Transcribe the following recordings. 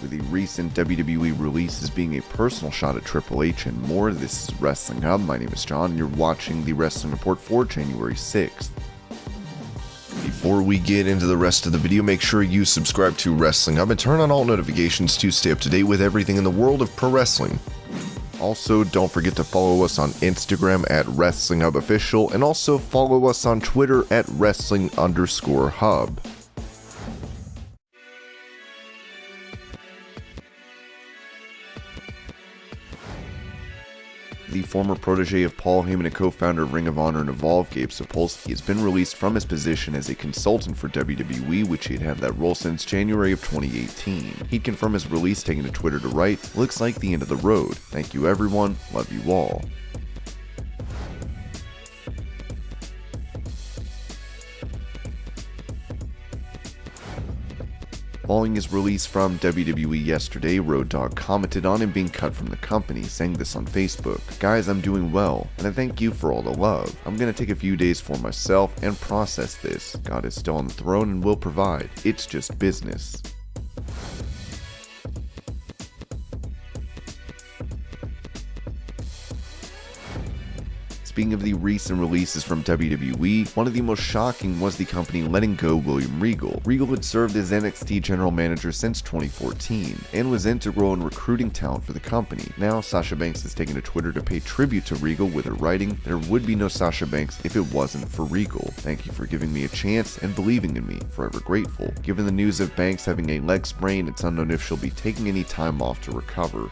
with the recent WWE releases being a personal shot at Triple H and more. This is Wrestling Hub. My name is John, and you're watching the Wrestling Report for January 6th. Before we get into the rest of the video, make sure you subscribe to Wrestling Hub and turn on all notifications to stay up to date with everything in the world of pro wrestling. Also, don't forget to follow us on Instagram at Wrestling Hub Official, and also follow us on Twitter at Wrestling_Hub. The former protege of Paul Heyman and co-founder of Ring of Honor and Evolve, Gabe Sapolsky, has been released from his position as a consultant for WWE, which he'd had that role since January of 2018. He'd confirmed his release, taking to Twitter to write, "Looks like the end of the road. Thank you everyone, love you all." Following his release from WWE yesterday, Dogg commented on him being cut from the company, saying this on Facebook: "Guys, I'm doing well, and I thank you for all the love. I'm gonna take a few days for myself and process this. God is still on the throne and will provide. It's just business." Speaking of the recent releases from WWE, one of the most shocking was the company letting go William Regal. Regal had served as NXT general manager since 2014 and was integral in recruiting talent for the company. Now, Sasha Banks has taken to Twitter to pay tribute to Regal with her writing, "There would be no Sasha Banks if it wasn't for Regal. Thank you for giving me a chance and believing in me. Forever grateful." Given the news of Banks having a leg sprain, it's unknown if she'll be taking any time off to recover.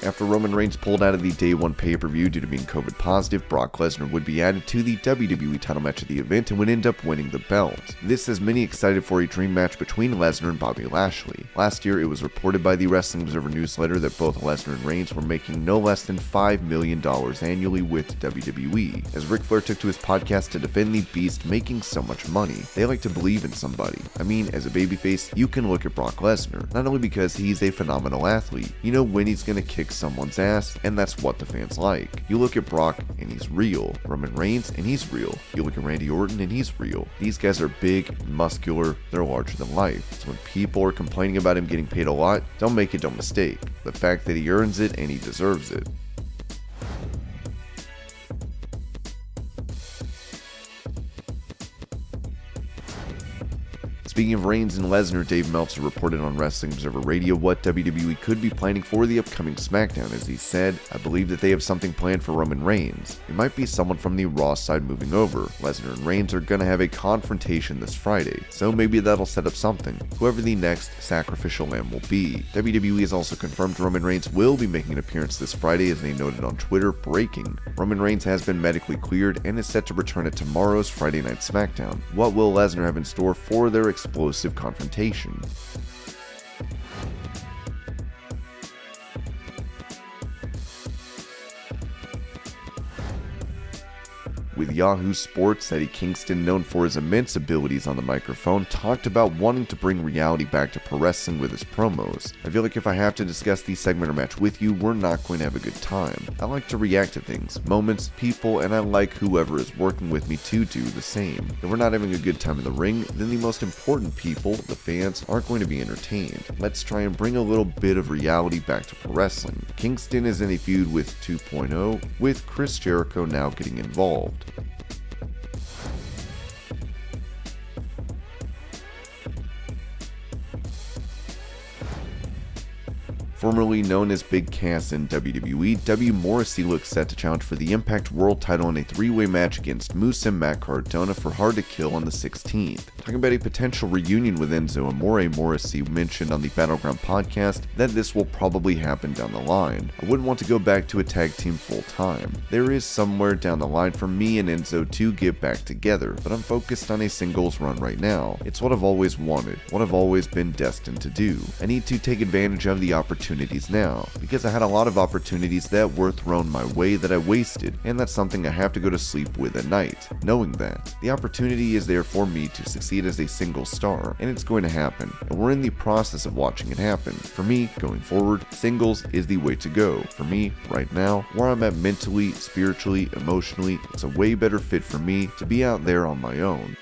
After Roman Reigns pulled out of the Day 1 pay-per-view due to being COVID positive, Brock Lesnar would be added to the WWE title match of the event and would end up winning the belt. This has many excited for a dream match between Lesnar and Bobby Lashley. Last year, it was reported by the Wrestling Observer newsletter that both Lesnar and Reigns were making no less than $5 million annually with WWE. As Ric Flair took to his podcast to defend the Beast making so much money, they like to believe in somebody. I mean, as a babyface, you can look at Brock Lesnar, not only because he's a phenomenal athlete, you know when he's gonna kick someone's ass, and that's what the fans like. You look at Brock and he's real, Roman Reigns and he's real, you look at Randy Orton and he's real. These guys are big, muscular, they're larger than life. So when people are complaining about him getting paid a lot, don't make it no mistake. The fact that he earns it and he deserves it. Speaking of Reigns and Lesnar, Dave Meltzer reported on Wrestling Observer Radio what WWE could be planning for the upcoming SmackDown. As he said, "I believe that they have something planned for Roman Reigns. It might be someone from the Raw side moving over. Lesnar and Reigns are gonna have a confrontation this Friday, so maybe that'll set up something. Whoever the next sacrificial lamb will be." WWE has also confirmed Roman Reigns will be making an appearance this Friday, as they noted on Twitter, breaking: "Roman Reigns has been medically cleared and is set to return at tomorrow's Friday Night SmackDown. What will Lesnar have in store for their explosive confrontation?" With Yahoo Sports, Eddie Kingston, known for his immense abilities on the microphone, talked about wanting to bring reality back to pro wrestling with his promos. "I feel like if I have to discuss the segment or match with you, we're not going to have a good time. I like to react to things, moments, people, and I like whoever is working with me to do the same. If we're not having a good time in the ring, then the most important people, the fans, aren't going to be entertained. Let's try and bring a little bit of reality back to pro wrestling." Kingston is in a feud with 2.0, with Chris Jericho now getting involved. Formerly known as Big Cass in WWE, Morrissey looks set to challenge for the Impact World title in a three-way match against Moose and Matt Cardona for Hard to Kill on the 16th. Talking about a potential reunion with Enzo Amore, Morrissey mentioned on the Battleground podcast that this will probably happen down the line. "I wouldn't want to go back to a tag team full time. There is somewhere down the line for me and Enzo to get back together, but I'm focused on a singles run right now. It's what I've always wanted, what I've always been destined to do. I need to take advantage of the opportunity opportunities now, because I had a lot of opportunities that were thrown my way that I wasted, and that's something I have to go to sleep with at night, knowing that. The opportunity is there for me to succeed as a single star, and it's going to happen, and we're in the process of watching it happen. For me, going forward, singles is the way to go. For me, right now, where I'm at mentally, spiritually, emotionally, it's a way better fit for me to be out there on my own.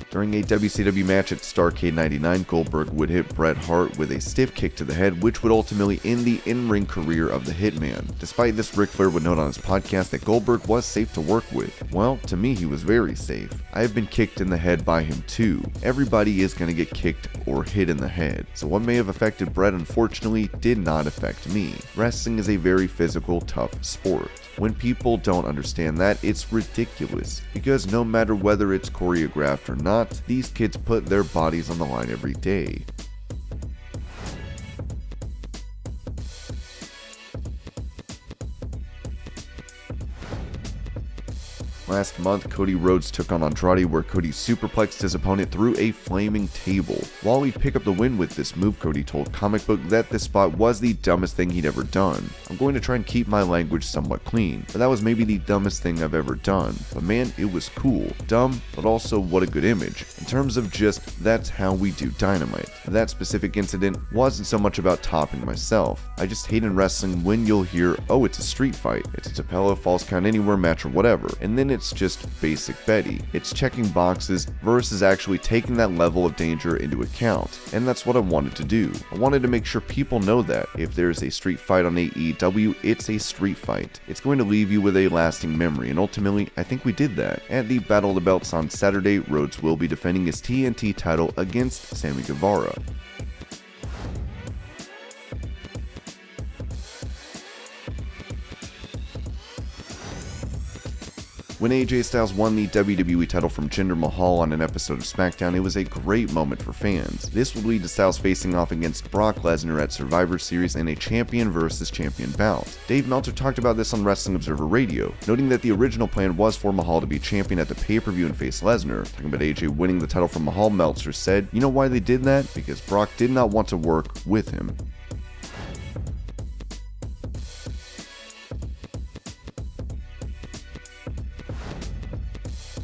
During a WCW match at Starrcade 99, Goldberg would hit Bret Hart with a stiff kick to the head, which would ultimately end the in-ring career of the Hitman. Despite this, Ric Flair would note on his podcast that Goldberg was safe to work with. Well, to me, he was very safe. I have been kicked in the head by him too. Everybody is going to get kicked or hit in the head, so what may have affected Bret unfortunately did not affect me. Wrestling is a very physical, tough sport. When people don't understand that, it's ridiculous, because no matter whether it's choreographed or not, these kids put their bodies on the line every day. Last month, Cody Rhodes took on Andrade, where Cody superplexed his opponent through a flaming table. While he'd pick up the win with this move, Cody told Comic Book that this spot was the dumbest thing he'd ever done. I'm going to try and keep my language somewhat clean, but that was maybe the dumbest thing I've ever done. But man, it was cool. Dumb, but also what a good image. In terms of just, that's how we do Dynamite. That specific incident wasn't so much about topping myself. I just hate in wrestling when you'll hear, oh, it's a street fight, it's a Tapella, false count anywhere match or whatever, and then it's just basic Betty. It's checking boxes versus actually taking that level of danger into account, and that's what I wanted to do. I wanted to make sure people know that if there's a street fight on AEW, it's a street fight. It's going to leave you with a lasting memory, and ultimately, I think we did that. At the Battle of the Belts on Saturday, Rhodes will be defending his TNT title against Sammy Guevara. When AJ Styles won the WWE title from Jinder Mahal on an episode of SmackDown, it was a great moment for fans. This would lead to Styles facing off against Brock Lesnar at Survivor Series in a champion versus champion bout. Dave Meltzer talked about this on Wrestling Observer Radio, noting that the original plan was for Mahal to be champion at the pay-per-view and face Lesnar. Talking about AJ winning the title from Mahal, Meltzer said, "You know why they did that? Because Brock did not want to work with him."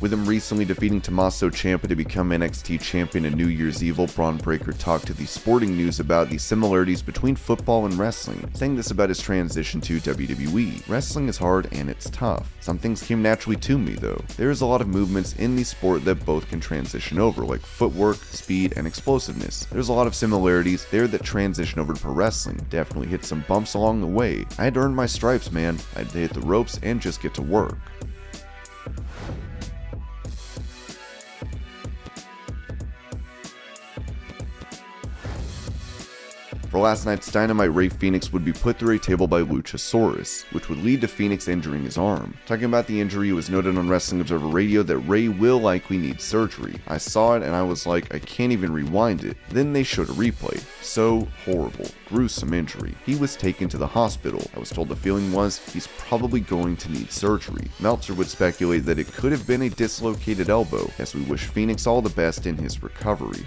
With him recently defeating Tommaso Ciampa to become NXT champion in New Year's Evil, Bron Breakker talked to the Sporting News about the similarities between football and wrestling, saying this about his transition to WWE. "Wrestling is hard and it's tough. Some things came naturally to me though. There is a lot of movements in the sport that both can transition over, like footwork, speed, and explosiveness. There's a lot of similarities there that transition over to pro wrestling. Definitely hit some bumps along the way. I had to earn my stripes, man. I had to hit the ropes and just get to work." For last night's Dynamite, Rey Fenix would be put through a table by Luchasaurus, which would lead to Fenix injuring his arm. Talking about the injury, it was noted on Wrestling Observer Radio that Rey will likely need surgery. I saw it and I was like, I can't even rewind it. Then they showed a replay. So horrible. Gruesome injury. He was taken to the hospital. I was told the feeling was he's probably going to need surgery. Meltzer would speculate that it could have been a dislocated elbow, as we wish Fenix all the best in his recovery.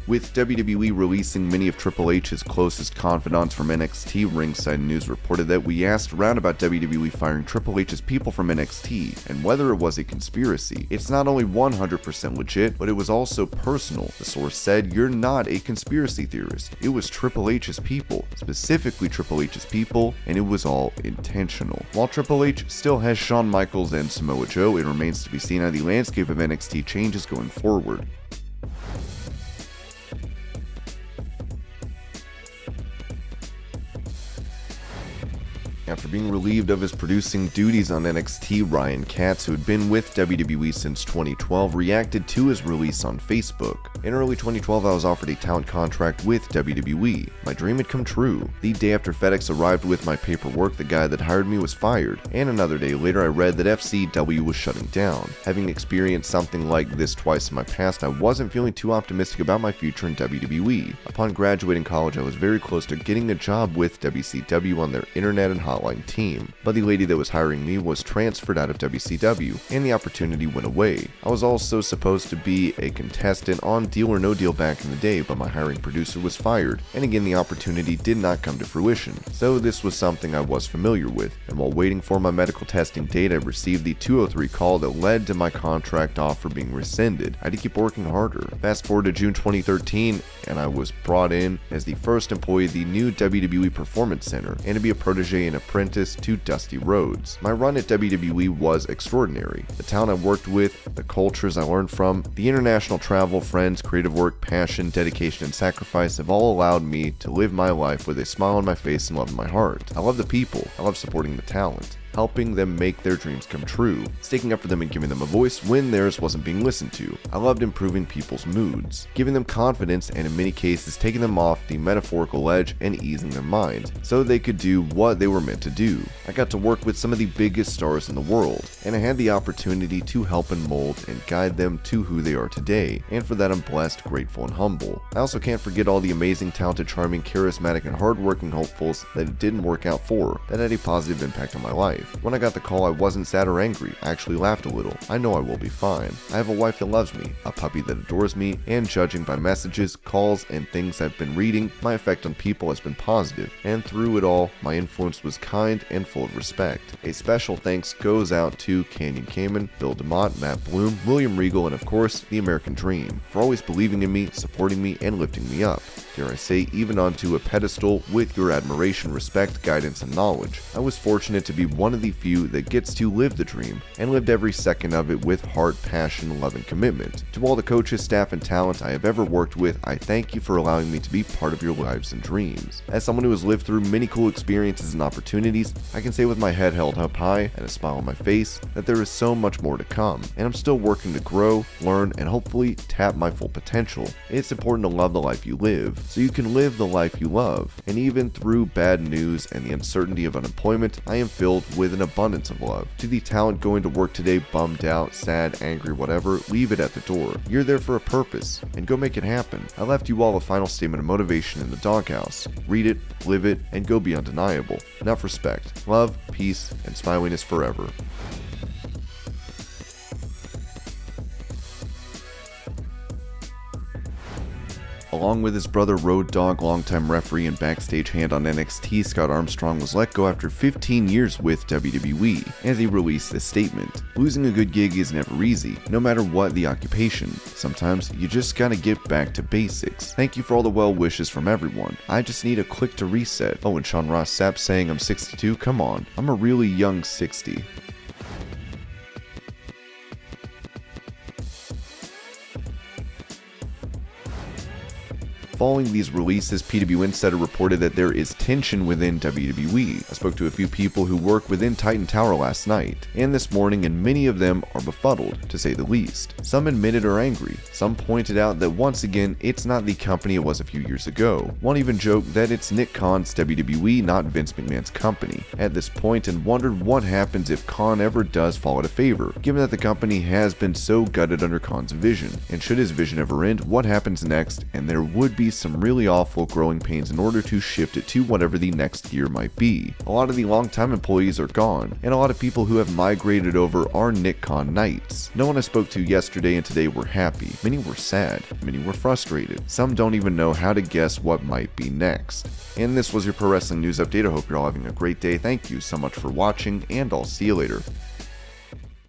With WWE releasing many of Triple H's closest confidants from NXT, Ringside News reported that we asked around about WWE firing Triple H's people from NXT, and whether it was a conspiracy. It's not only 100% legit, but it was also personal. The source said, "You're not a conspiracy theorist. It was Triple H's people, specifically Triple H's people, and it was all intentional." While Triple H still has Shawn Michaels and Samoa Joe, it remains to be seen how the landscape of NXT changes going forward. After being relieved of his producing duties on NXT, Ryan Katz, who had been with WWE since 2012, reacted to his release on Facebook. In early 2012, I was offered a talent contract with WWE. My dream had come true. The day after FedEx arrived with my paperwork, the guy that hired me was fired, and another day later I read that FCW was shutting down. Having experienced something like this twice in my past, I wasn't feeling too optimistic about my future in WWE. Upon graduating college, I was very close to getting a job with WCW on their internet and hotline team, but the lady that was hiring me was transferred out of WCW, and the opportunity went away. I was also supposed to be a contestant on Deal or No Deal back in the day, but my hiring producer was fired, and again the opportunity did not come to fruition. So this was something I was familiar with, and while waiting for my medical testing date, I received the 203 call that led to my contract offer being rescinded. I had to keep working harder. Fast forward to June 2013, and I was brought in as the first employee of the new WWE Performance Center, and to be a protege and apprentice to Dusty Rhodes. My run at WWE was extraordinary. The talent I worked with, the cultures I learned from, the international travel, friends, creative work, passion, dedication, and sacrifice have all allowed me to live my life with a smile on my face and love in my heart. I love the people. I love supporting the talent, helping them make their dreams come true, sticking up for them and giving them a voice when theirs wasn't being listened to. I loved improving people's moods, giving them confidence, and in many cases taking them off the metaphorical edge and easing their mind so they could do what they were meant to do. I got to work with some of the biggest stars in the world, and I had the opportunity to help and mold and guide them to who they are today, and for that I'm blessed, grateful, and humble. I also can't forget all the amazing, talented, charming, charismatic, and hardworking hopefuls that it didn't work out for that had a positive impact on my life. When I got the call, I wasn't sad or angry. I actually laughed a little. I know I will be fine. I have a wife that loves me, a puppy that adores me, and judging by messages, calls, and things I've been reading, my effect on people has been positive, and through it all, my influence was kind and full of respect. A special thanks goes out to Canyon Kamen, Bill DeMott, Matt Bloom, William Regal, and of course, the American Dream, for always believing in me, supporting me, and lifting me up. Dare I say, even onto a pedestal with your admiration, respect, guidance, and knowledge. I was fortunate to be one of the few that gets to live the dream, and lived every second of it with heart, passion, love, and commitment. To all the coaches, staff, and talent I have ever worked with, I thank you for allowing me to be part of your lives and dreams. As someone who has lived through many cool experiences and opportunities, I can say with my head held up high and a smile on my face that there is so much more to come, and I'm still working to grow, learn, and hopefully tap my full potential. It's important to love the life you live, so you can live the life you love. And even through bad news and the uncertainty of unemployment, I am filled with an abundance of love. To the talent going to work today bummed out, sad, angry, whatever, leave it at the door. You're there for a purpose, and go make it happen. I left you all a final statement of motivation in the doghouse. Read it, live it, and go be undeniable. Enough respect, love, peace, and smiliness forever. Along with his brother Road Dogg, longtime referee and backstage hand on NXT, Scott Armstrong was let go after 15 years with WWE, as he released this statement. Losing a good gig is never easy, no matter what the occupation. Sometimes you just gotta get back to basics. Thank you for all the well wishes from everyone. I just need a click to reset. Oh, and Sean Ross Sapp saying I'm 62? Come on, I'm a really young 60. Following these releases, PW Insider reported that there is tension within WWE. I spoke to a few people who work within Titan Tower last night and this morning, and many of them are befuddled, to say the least. Some admitted are angry. Some pointed out that once again, it's not the company it was a few years ago. One even joked that it's Nick Khan's WWE, not Vince McMahon's company, at this point, and wondered what happens if Khan ever does fall out of favor, given that the company has been so gutted under Khan's vision. And should his vision ever end, what happens next? And there would be some really awful growing pains in order to shift it to whatever the next gear might be. A lot of the longtime employees are gone, and a lot of people who have migrated over are Nick Khan Knights. No one I spoke to yesterday and today were happy. Many were sad. Many were frustrated. Some don't even know how to guess what might be next. And this was your Pro Wrestling News Update. I hope you're all having a great day. Thank you so much for watching, and I'll see you later.